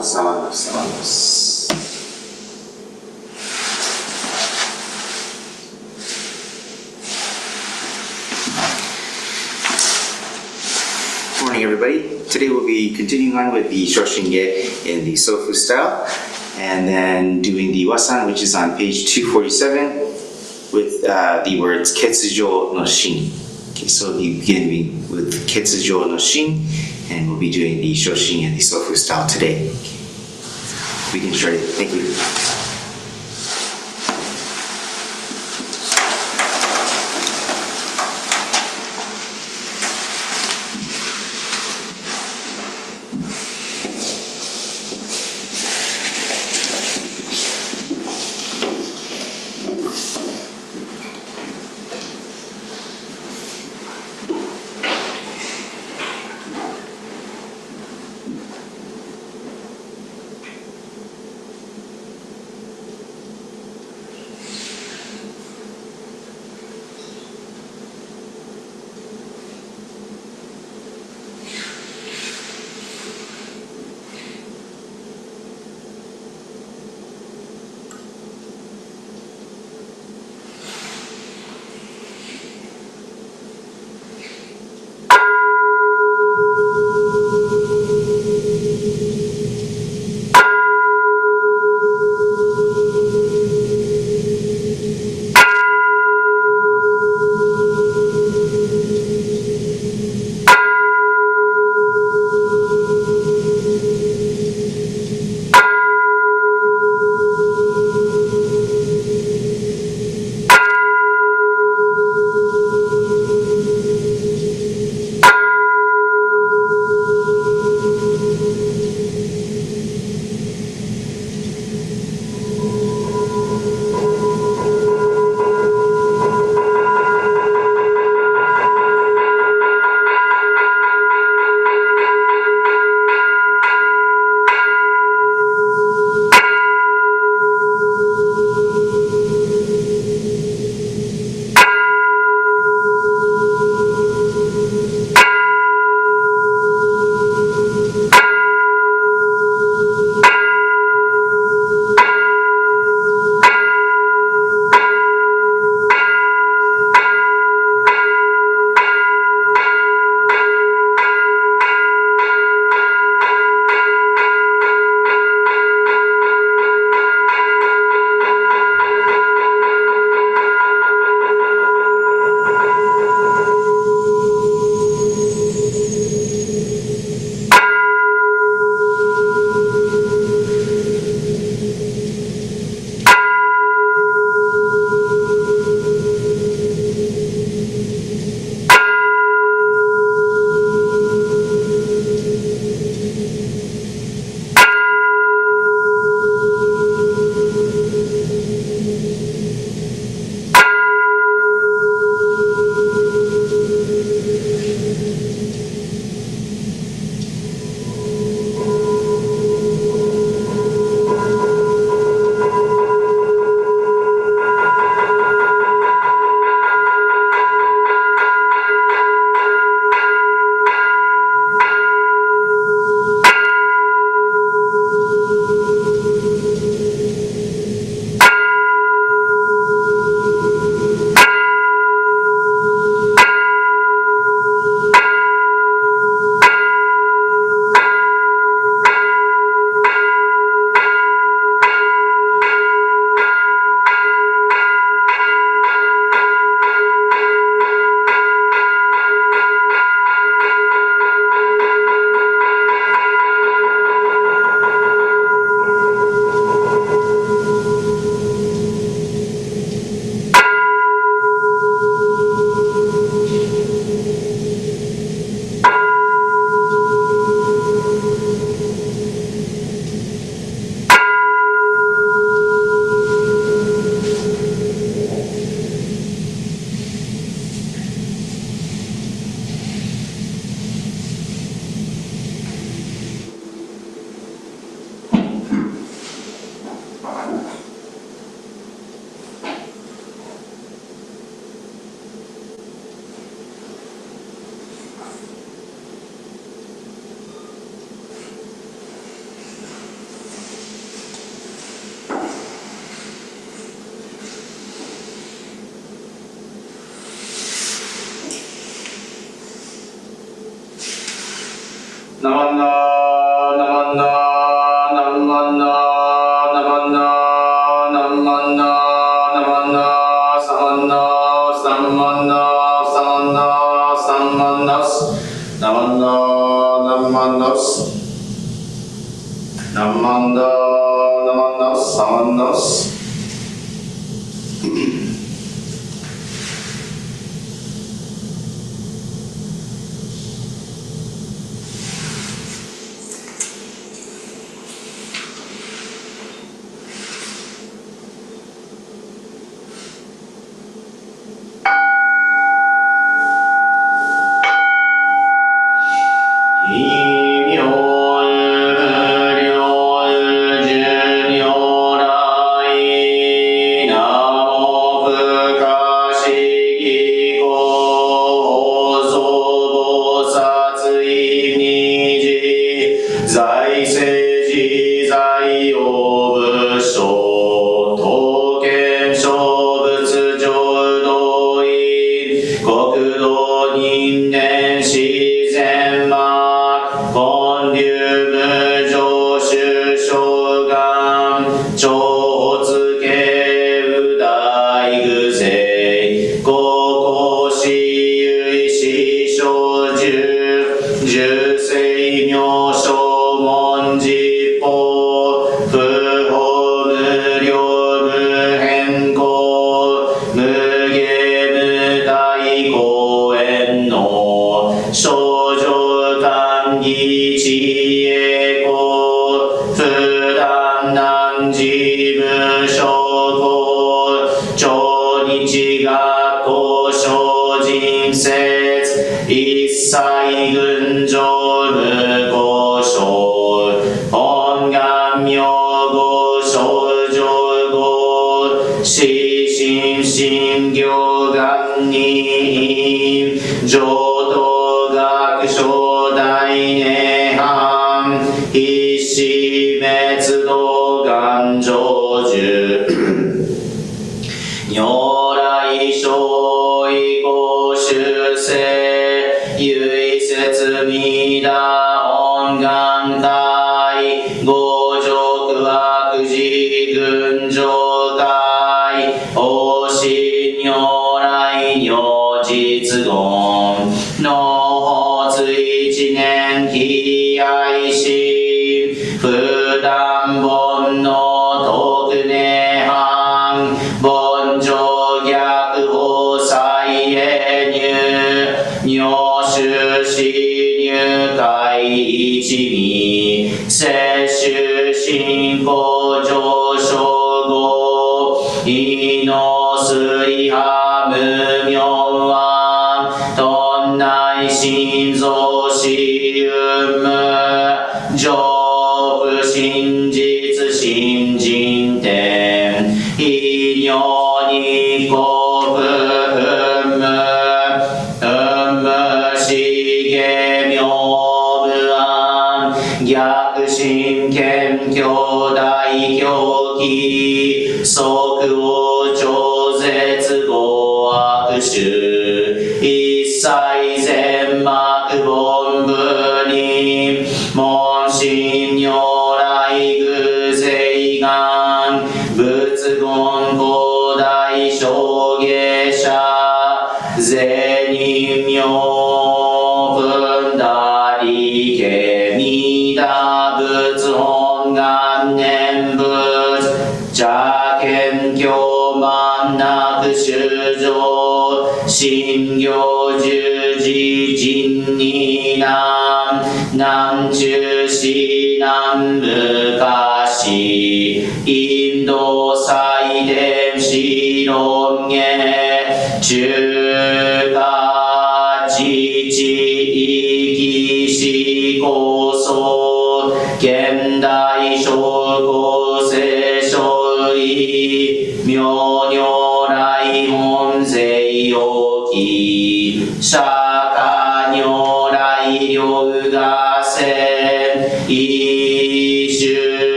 Wasan, Wasan. Morning, everybody. Today we'll be continuing on with the Shoshinge in the Sofu style, and then doing the Wasan, which is on page 247, with the words Ketsujo no Shin. Okay, so we begin with Ketsujo no Shin, and we'll be doing the Shoshinge and the Sofu style today. We can start it. Thank you.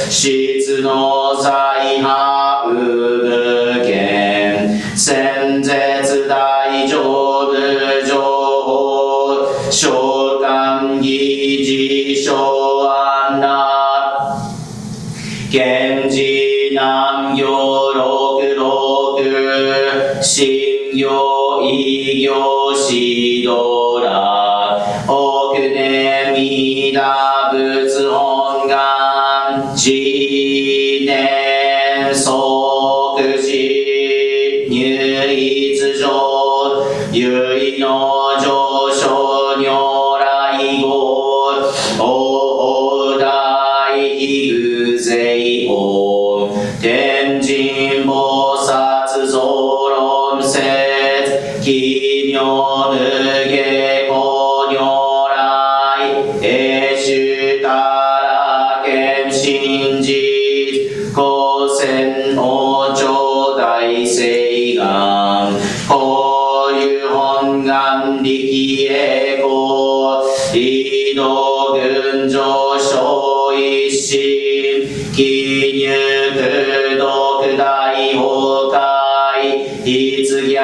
質の再破部権先絶大丈夫情報召喚議事象案な賢治南行六六新行異行指導ら奥根弥陀仏本願自念即時入一上唯の上昇如来語大大偶税王天神菩薩増論説奇妙無下公如来永寿たら見真実高専王朝大誓願こういう本願力栄光理道群上昇一心記入空読大崩壊筆逆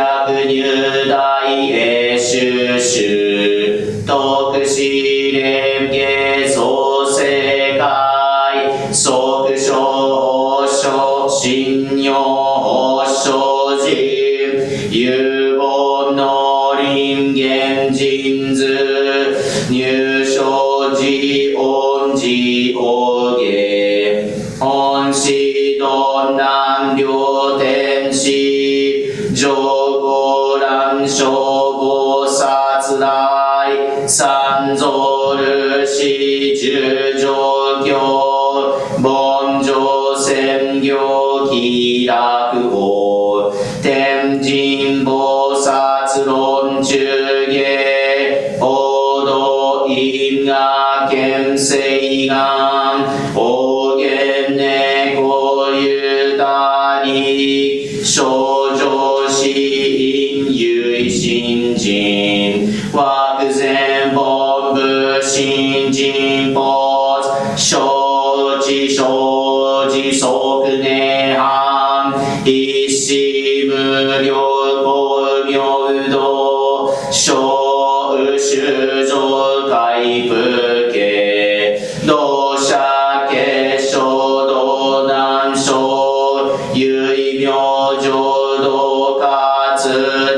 入大永収集徳司連下創世界即小小信用小人有本の人間人図入生寺恩寺王下本師道南両天使上五乱消防殺来三蔵ルシ十条教凡上専業気楽法天神菩薩論中下報道因果見誓願大言猫ゆたり少女死因唯心人惑前本部新人ポーズ承知承知即涅槃一子無量光明道小修上海部家同社結晶道南小唯明浄土活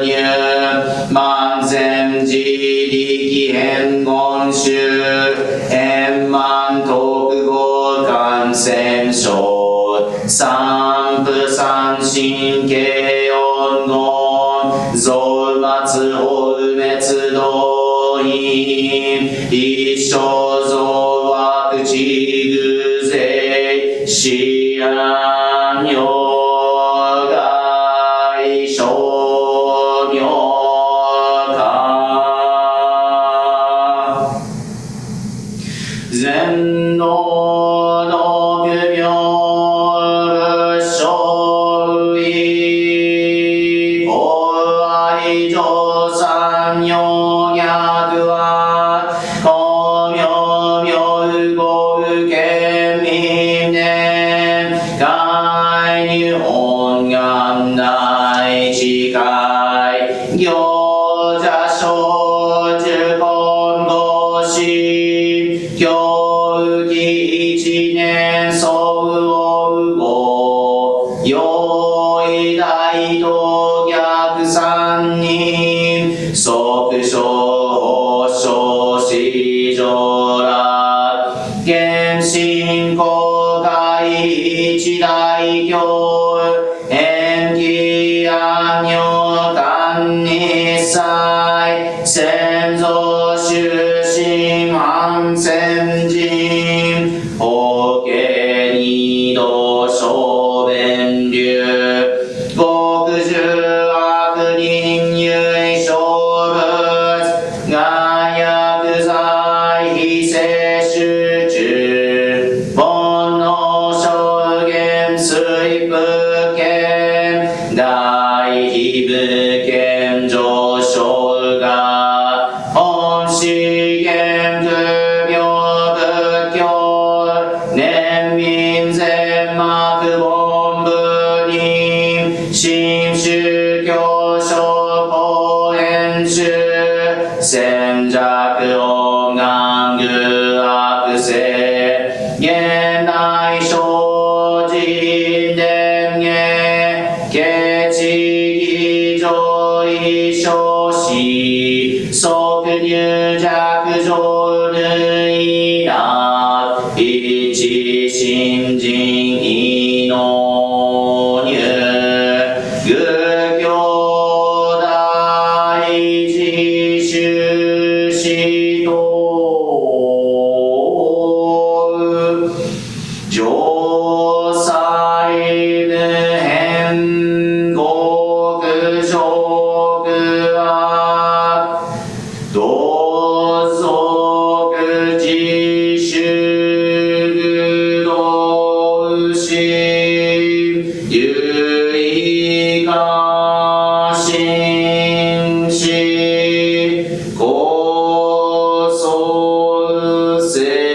入万全自力変言宗円満特合感染症三不三神経音言増末法滅動因一生増悪地偶税思案両外小名化全能の無病仏生意公愛上三葉逆は公明明語受け民年外日本願内地会行者小樹本語師教義一年総合用意大道逆三人即小小市場ら原神公開一大教延期安女間日祭先祖終身安先人法家二度小弁流極重悪人有小物外薬剤非正集中煩悩証言水部権大非部権上昇が本資源不病仏教年民税具悪性現代生人伝下ケチ義上位小子即入弱上類な一新人異能入具兄弟自主指導上細無変極上具悪同族自主具同心有意が心死高層性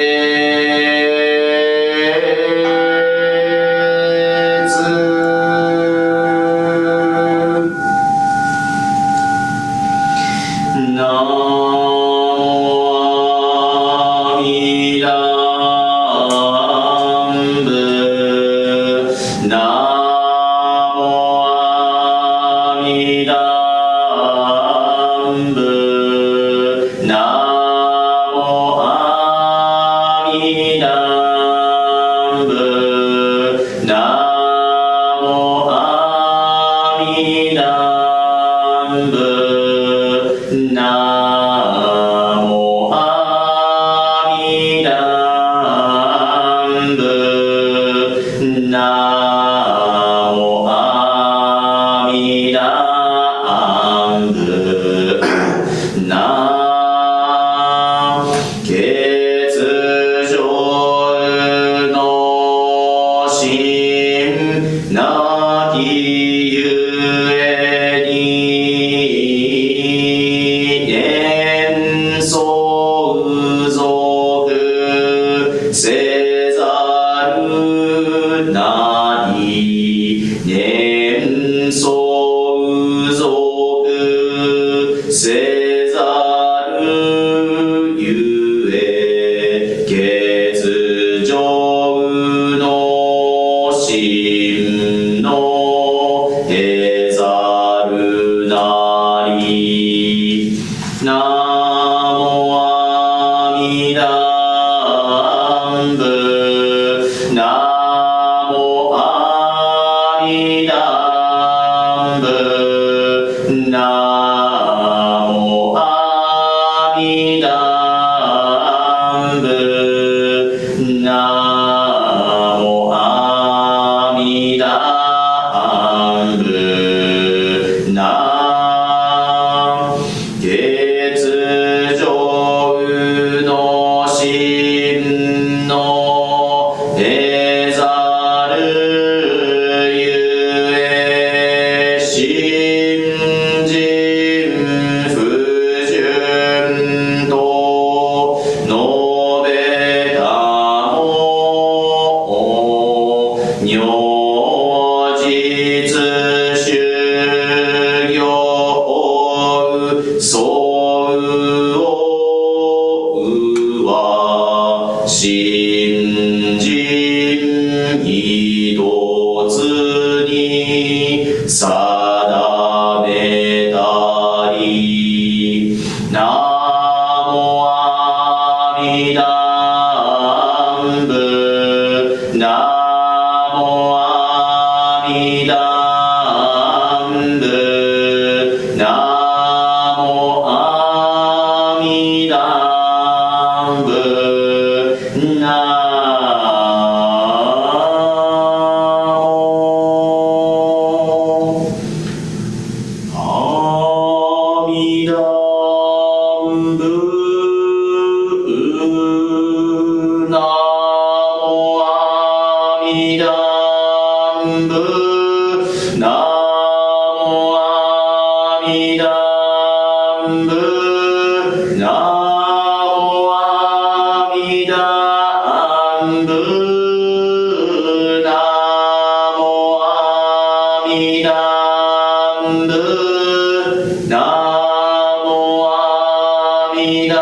南無阿弥陀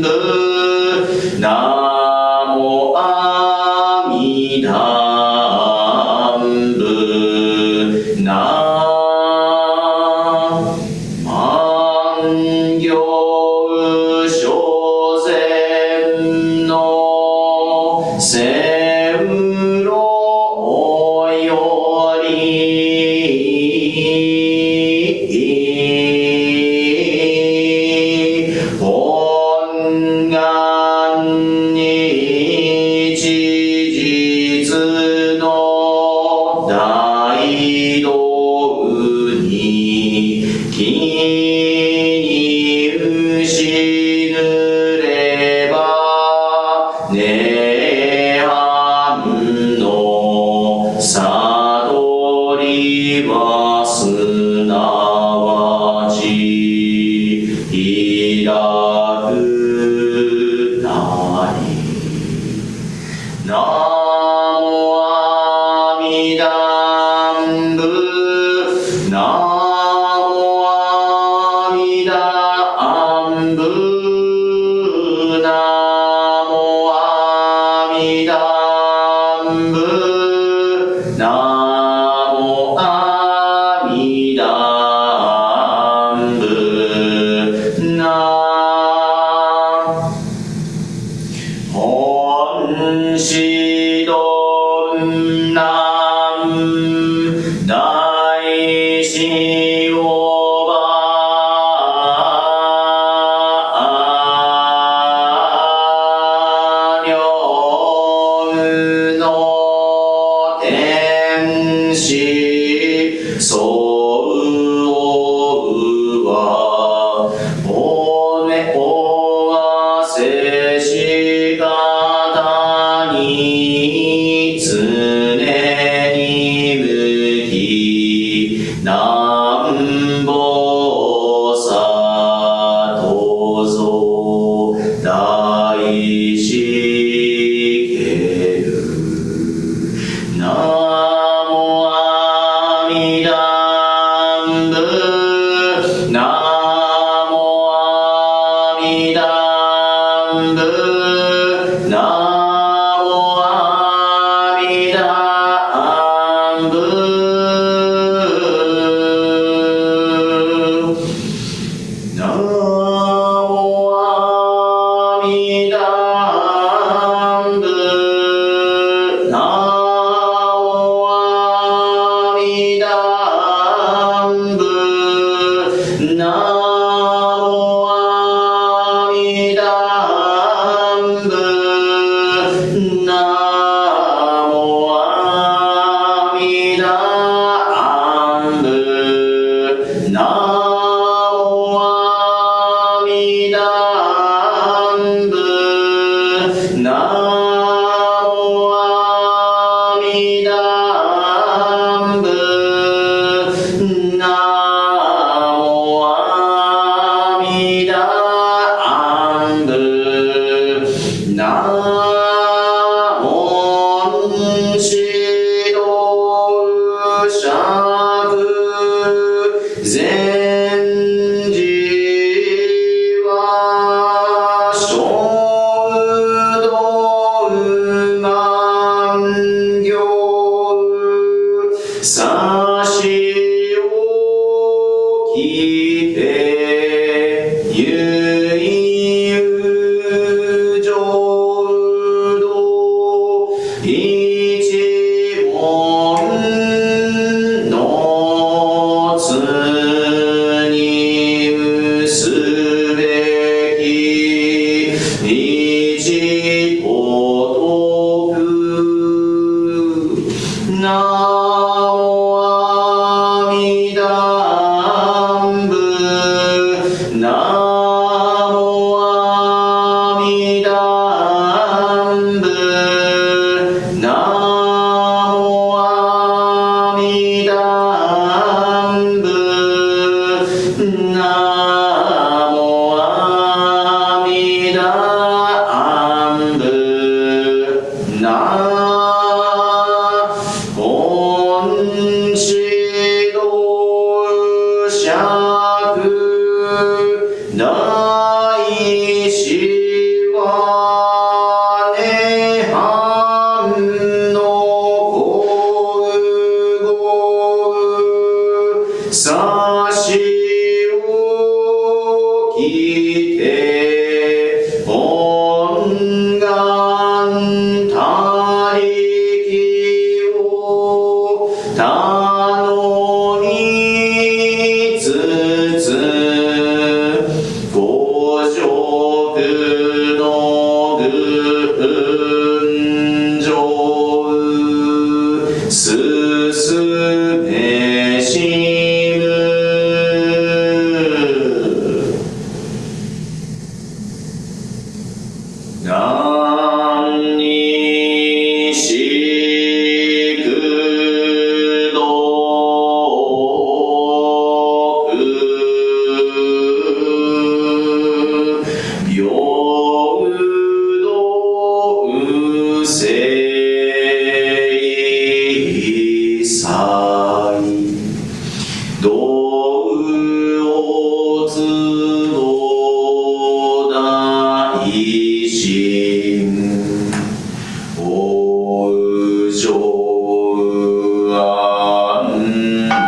仏大師は南にしくどく平等せいさい道をつぼ大心おうじょうあんな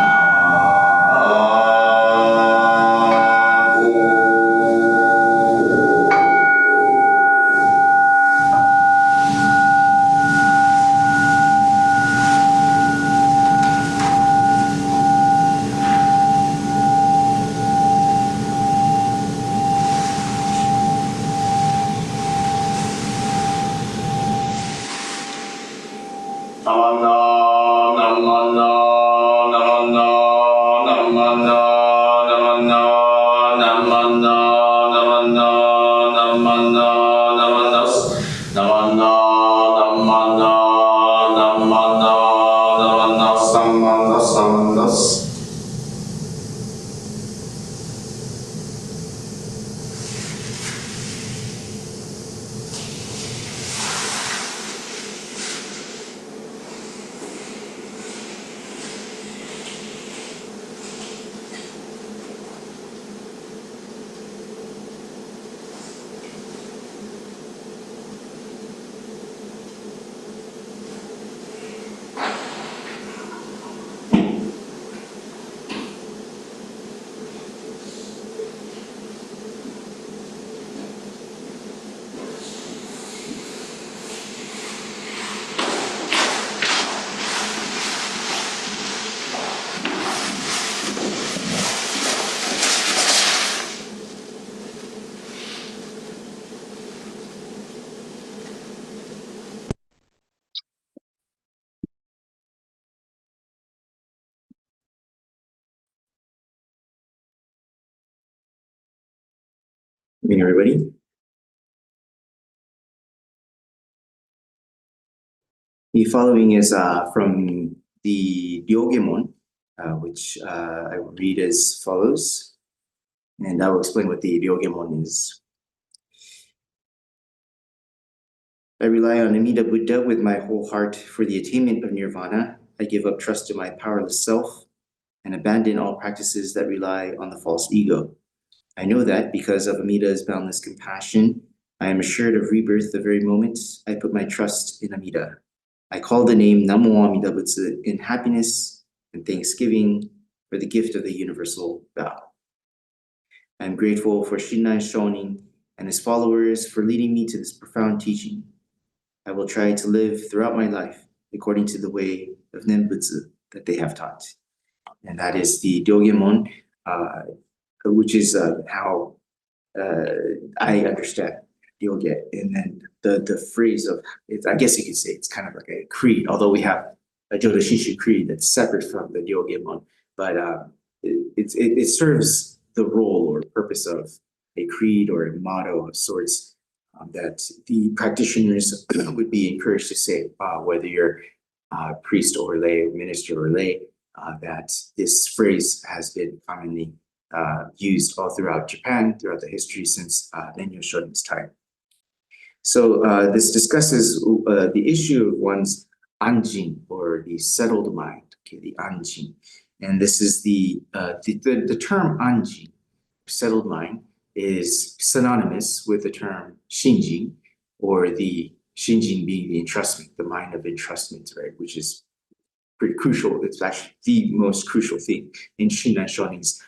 Good evening, everybody. The following is from the Ryogemon, which I will read as follows, and I will explain what the Ryogemon is. I rely on Amida Buddha with my whole heart for the attainment of nirvana. I give up trust to my powerless self and abandon all practices that rely on the false ego. I know that because of Amida's boundless compassion, I am assured of rebirth the very moment I put my trust in Amida. I call the name Namo Amida Butsu in happiness and thanksgiving for the gift of the universal Tao. I am grateful for Shinran Shonin and his followers for leading me to this profound teaching. I will try to live throughout my life according to the way of Nembutsu that they have taught. And that is the Ryogemon, which is how I understand Ryoge. And then the phrase of, I guess you could say it's kind of like a creed, although we have a Jodo Shinshu creed that's separate from the Ryogemon, but it serves the role or purpose of a creed or a motto of sorts that the practitioners would be encouraged to say, whether you're priest or lay, minister or lay, that this phrase has been commonly used all throughout Japan, throughout the history since Nenyo Shonin's time. So this discusses the issue of one's anjin, or the settled mind, okay, the anjin. And this is the term anjin, settled mind, is synonymous with the term shinjin, or the shinjin being the entrustment, the mind of entrustment, right, which is pretty crucial. It's actually the most crucial thing in Shinran Shonin's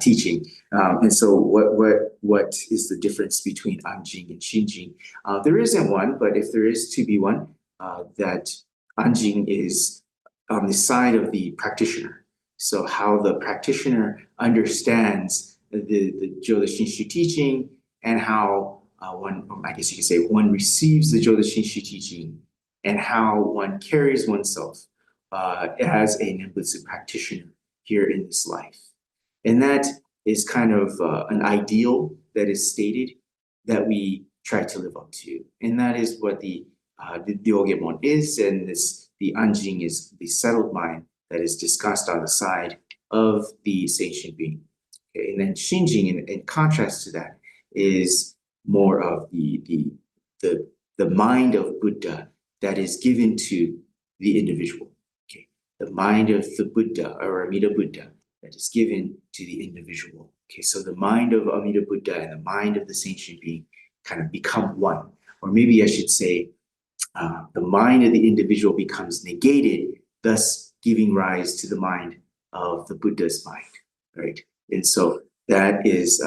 teaching. And so what is the difference between anjin and shinjin? There isn't one, but if there is to be one, that anjin is on the side of the practitioner. So how the practitioner understands the Jodo Shinshu teaching, and how I guess you could say, one receives the Jodo Shinshu teaching, and how one carries oneself as a Nembutsu practitioner here in this life. And that is kind of an ideal that is stated, that we try to live up to. And that is what the Ryogemon is, and the Anjing is the settled mind that is discussed on the side of the sentient being. Okay, and then Shinjing, in contrast to that, is more of the mind of Buddha that is given to the individual. Okay, the mind of the Buddha or Amida Buddha that is given to the individual. Okay, so the mind of Amida Buddha and the mind of the sentient being kind of become one, or maybe I should say, the mind of the individual becomes negated, thus giving rise to the mind of the Buddha's mind, right? And so that is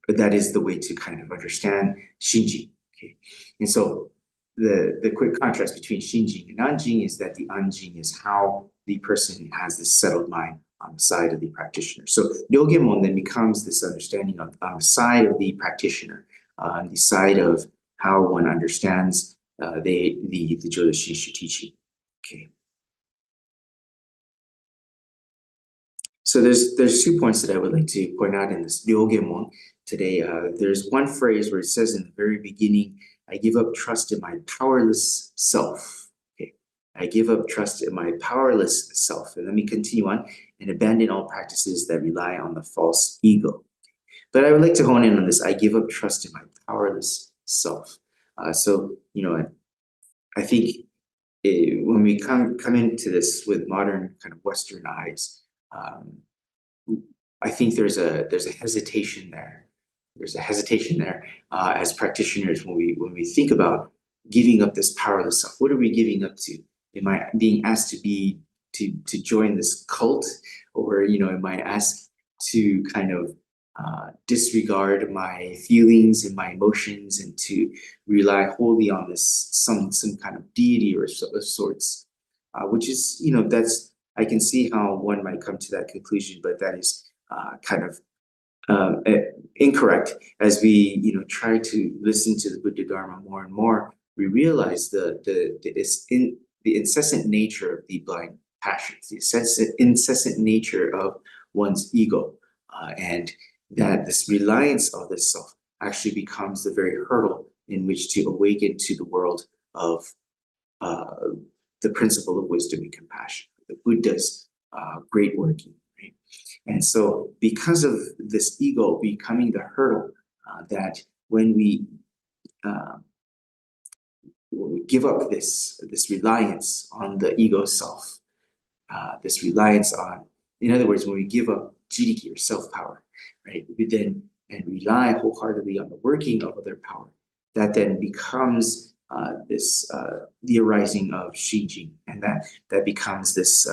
that is the way to kind of understand Shinji. Okay, and so the quick contrast between Shinjing and Anjing is that the Anjing is how the person has this settled mind on the side of the practitioner. So Ryogemon then becomes this understanding on the side of the practitioner, on the side of how one understands the Jodo Shinshu teaching. Okay. So there's 2 points that I would like to point out in this Ryogemon today. There's one phrase where it says in the very beginning, I give up trust in my powerless self. Okay. I give up trust in my powerless self. And let me continue on, and abandon all practices that rely on the false ego. But I would like to hone in on this. I give up trust in my powerless self. So, I think when we come into this with modern kind of Western eyes, I think there's a hesitation there. There's a hesitation there as practitioners when we think about giving up this powerless self. What are we giving up to? Am I being asked to join this cult, or am I asked to kind of disregard my feelings and my emotions and to rely wholly on this some kind of deity or of sorts, which is that's, I can see how one might come to that conclusion, but that is kind of incorrect. As we try to listen to the Buddha Dharma more and more, we realize the incessant nature of the blind passions, the incessant nature of one's ego, and that this reliance on this self actually becomes the very hurdle in which to awaken to the world of the principle of wisdom and compassion, the Buddha's great working. Right? And so because of this ego becoming the hurdle, that when we give up this reliance on the ego self, this reliance on, in other words, when we give up jiriki or self-power, right, we then and rely wholeheartedly on the working of other power, that then becomes the arising of Shinjin, and that becomes this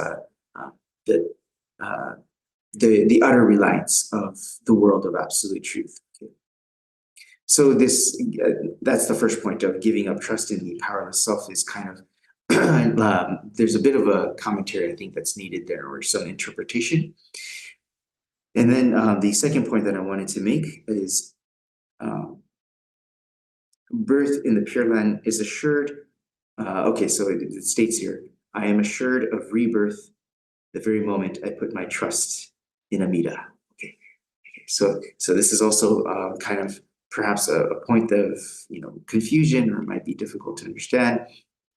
the utter reliance of the world of absolute truth. Okay. So that's the first point of giving up trust in the powerless self is kind of there's a bit of a commentary I think that's needed there, or some interpretation. And then the second point that I wanted to make is birth in the Pure Land is assured. Okay, so it states here, I am assured of rebirth the very moment I put my trust in Amida. Okay, so this is also kind of perhaps a point of confusion, or might be difficult to understand.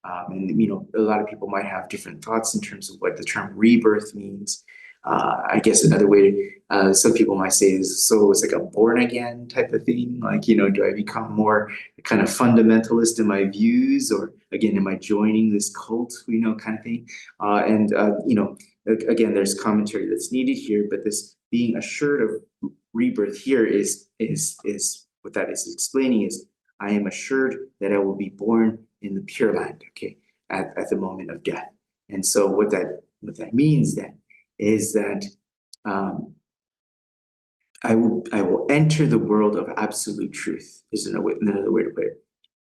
And a lot of people might have different thoughts in terms of what the term rebirth means. I guess another way some people might say is, so it's like a born again type of thing. Like, do I become more kind of fundamentalist in my views, or again, am I joining this cult, kind of thing? Again, there's commentary that's needed here, but this being assured of rebirth here is what that is explaining is, I am assured that I will be born in the Pure Land, okay, at the moment of death. And so what that means then is that I will enter the world of absolute truth, is another way to put it.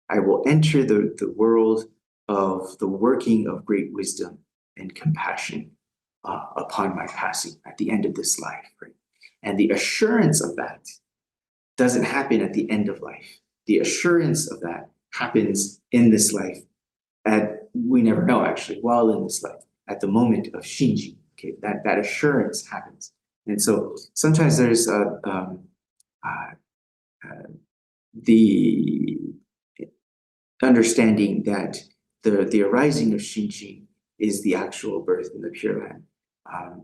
I will enter the world of the working of great wisdom and compassion upon my passing at the end of this life. Right? And the assurance of that doesn't happen at the end of life. The assurance of that happens in this life, we never know actually, while in this life, at the moment of Shinji. Okay, that assurance happens. And so sometimes there's the understanding that the arising of Shinji is the actual birth in the Pure Land.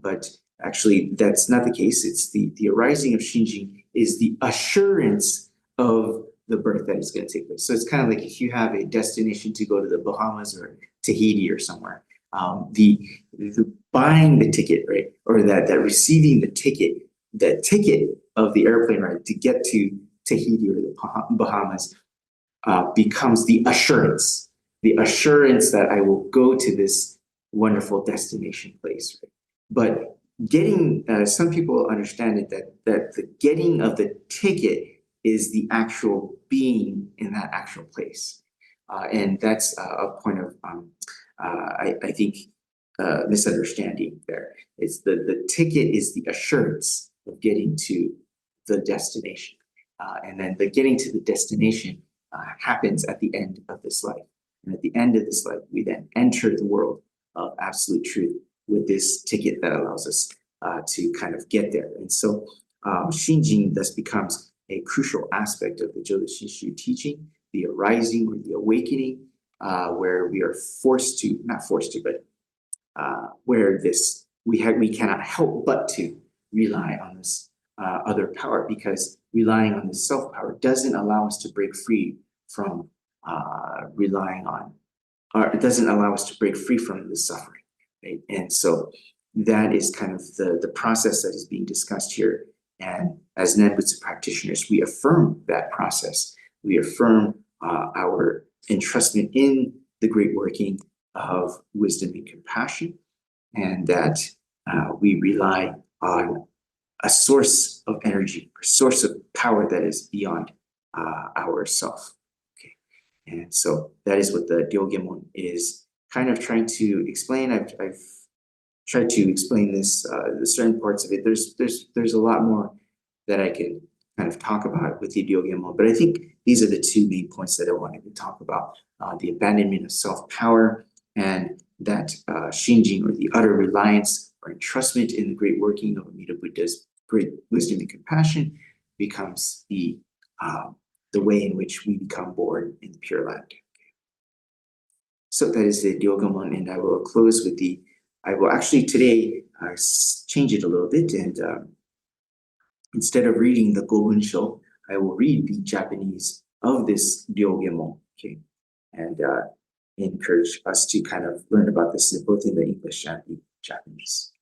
But actually, that's not the case. It's the arising of Shinji is the assurance of the birth that is going to take place. So it's kind of like if you have a destination to go to the Bahamas or Tahiti or somewhere, the buying the ticket, right, or that receiving the ticket of the airplane ride to get to Tahiti or the Bahamas becomes the assurance that I will go to this wonderful destination place. Right? But getting, some people understand it that the getting of the ticket is the actual being in that actual place. And that's a point of, I think, misunderstanding there. It's the ticket is the assurance of getting to the destination. And then the getting to the destination happens at the end of this life. And at the end of this life, we then enter the world of absolute truth with this ticket that allows us to kind of get there. And so Shinjin thus becomes a crucial aspect of the Jodo Shinshu teaching, the arising or the awakening, where we are not forced to, but where we cannot help but to rely on this other power, because relying on the self power doesn't allow us to break free from relying on, or it doesn't allow us to break free from the suffering. Right? And so that is kind of the process that is being discussed here. And as Nenbutsu practitioners, we affirm that process. We affirm our entrustment in the great working of wisdom and compassion, and that we rely on a source of energy, a source of power that is beyond our self. Okay, and so that is what the Ryogemon is kind of trying to explain. I've tried to explain this, the certain parts of it. There's a lot more that I could kind of talk about with the Ryogemon, but I think these are the two main points that I wanted to talk about: the abandonment of self-power, and that Shinjin, or the utter reliance or entrustment in the great working of Amida Buddha's great wisdom and compassion, becomes the way in which we become born in the Pure Land. So that is the Ryogemon, and I will close with I will actually today change it a little bit, and instead of reading the Gobunsho, I will read the Japanese of this Ryogemon, okay, and encourage us to kind of learn about this both in the English and the Japanese.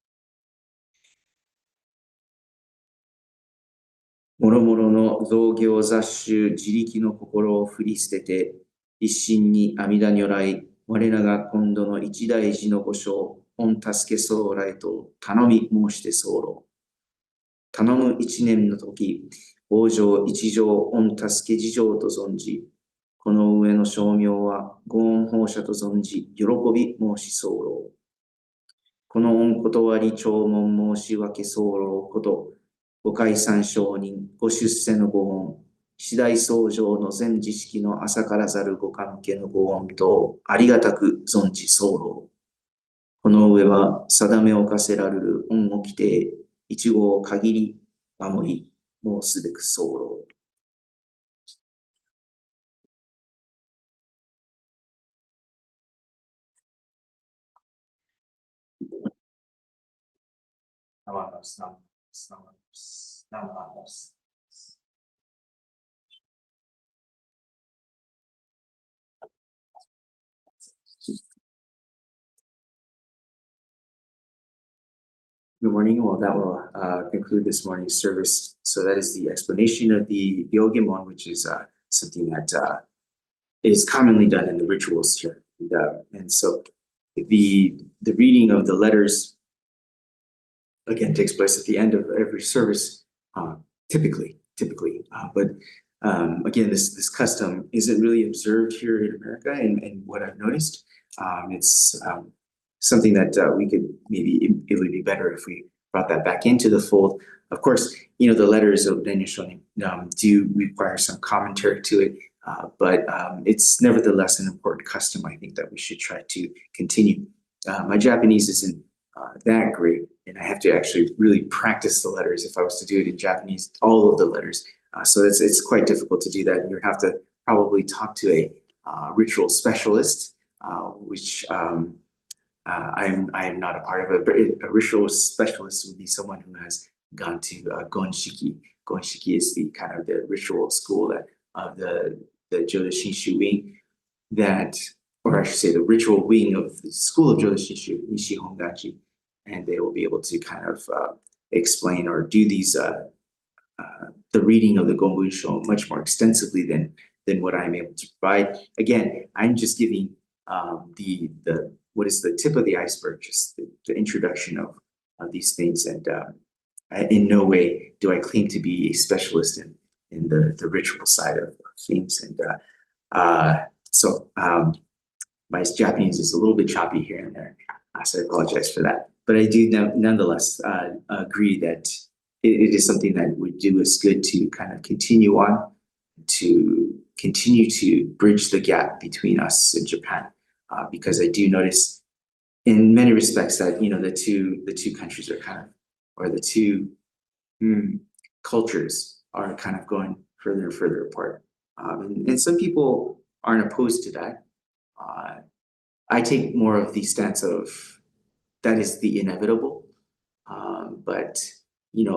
もろもろの造業雑種自力の心を振り捨てて、一心に阿弥陀如来、我らが今度の一大事の御所、御助け総来と頼み申して候。頼む一年の時、往生一条御助け事情と存じ、この上の称名はご恩報者と存じ、喜び申し候。この恩断り弔問申し分け候こと、ご解散承認、ご出世のご恩、次第僧正の全知識の朝からざるご関係のご恩と、ありがたく存じ候。この上は定めを課せられる恩を規定、一号限り守り、申すべく候。Good morning. Well, that will conclude this morning's service. So that is the explanation of the Ryogemon, which is something that is commonly done in the rituals here. And so the reading of the letters, again, takes place at the end of every service, typically. But again, this custom isn't really observed here in America, and what I've noticed, it's something that we could it would be better if we brought that back into the fold. Of course, the letters of Renya Shonin do require some commentary to it, but it's nevertheless an important custom, I think, that we should try to continue. My Japanese isn't that great, and I have to actually really practice the letters. If I was to do it in Japanese, all of the letters, So it's quite difficult to do that. And you have to probably talk to a ritual specialist, which I am not a part of it. But a ritual specialist would be someone who has gone to Gonshiki. Gonshiki is the kind of the ritual school that of the Jodo Shinshu wing that, or I should say, the ritual wing of the school of Jodo Shinshu, Nishi Hongachi, and they will be able to kind of explain or do these the reading of the Gonbunsho much more extensively than what I'm able to provide. Again, I'm just giving the what is the tip of the iceberg, just the introduction of these things, and in no way do I claim to be a specialist in the ritual side of things, and so my Japanese is a little bit choppy here and there, so I apologize for that. But I do nonetheless agree that it is something that would do us good to kind of continue on, to continue to bridge the gap between us and Japan, because I do notice in many respects that the two countries are kind of, or the two cultures are kind of going further and further apart, and some people aren't opposed to that. I take more of the stance of that is the inevitable, but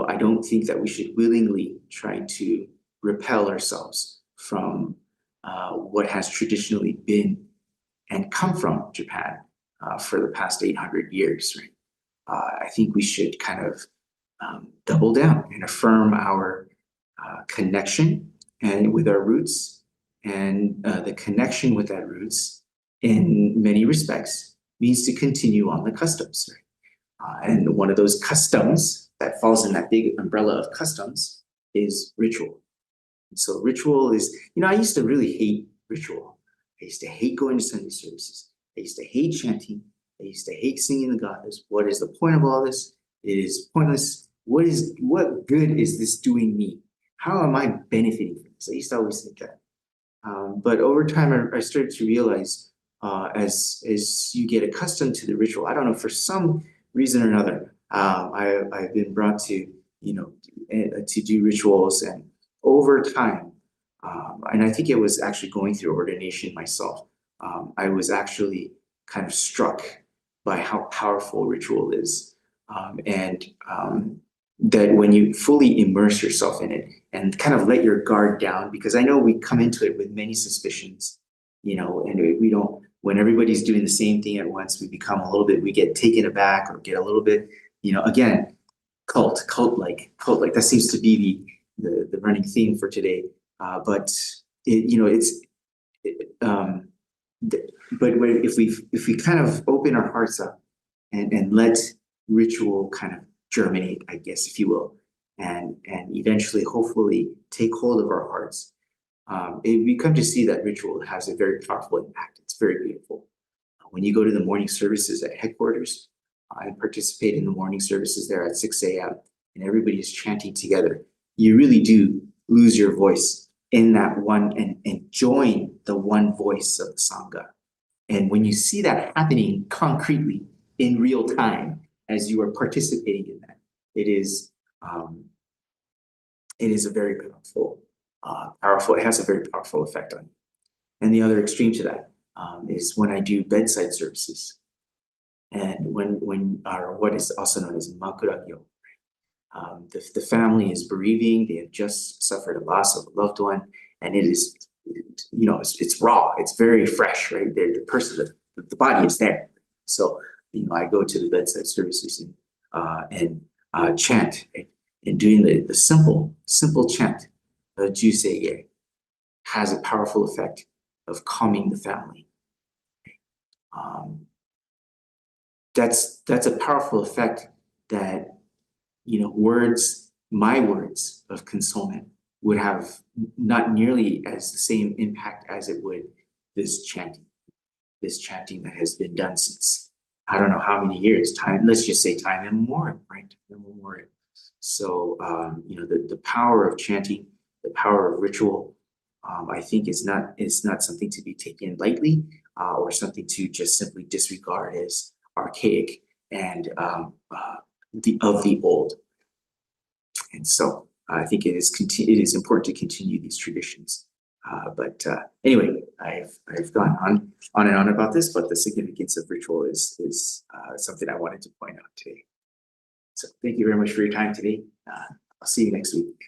I don't think that we should willingly try to repel ourselves from what has traditionally been and come from Japan for the past 800 years, right? I think we should kind of double down and affirm our connection and with our roots, and the connection with that roots in many respects means to continue on the customs, right? And one of those customs that falls in that big umbrella of customs is ritual. And so ritual is, I used to really hate ritual. I used to hate going to Sunday services. I used to hate chanting. I used to hate singing the goddess. What is the point of all this? It is pointless. What good is this doing me? How am I benefiting from this? I used to always think that. But over time, I started to realize as you get accustomed to the ritual, I don't know, for some reason or another, I've been brought to do rituals, and over time, and I think it was actually going through ordination myself, I was actually kind of struck by how powerful ritual is, and that when you fully immerse yourself in it and kind of let your guard down, because I know we come into it with many suspicions, and we don't, when everybody's doing the same thing at once, we get taken aback or get a little bit, again, cult-like. That seems to be the running theme for today. But if we kind of open our hearts up and let ritual kind of germinate, I guess, if you will, and eventually, hopefully, take hold of our hearts, we come to see that ritual has a very powerful impact. It's very beautiful. When you go to the morning services at headquarters, I participate in the morning services there at 6 a.m. and everybody is chanting together. You really do lose your voice in that one and join the one voice of the Sangha. And when you see that happening concretely in real time as you are participating in that, it is a very powerful, it has a very powerful effect on you. And the other extreme to that is when I do bedside services, and when what is also known as makuragyo. The family is bereaving, they have just suffered a loss of a loved one, and it is, it's raw, it's very fresh, right? The person, the body is there. So, I go to the bedside services and chant, and doing the simple chant of Jusei has a powerful effect of calming the family. That's a powerful effect that my words of consolement would have not nearly as the same impact as it would this chanting that has been done since I don't know how many years, let's just say time immemorial, right? Immemorial. So the power of chanting, the power of ritual, I think is not something to be taken lightly, or something to just simply disregard as archaic and of the old. And so I think it is important to continue these traditions. But anyway, I've gone on and on about this, but the significance of ritual is something I wanted to point out today. So thank you very much for your time today. I'll see you next week.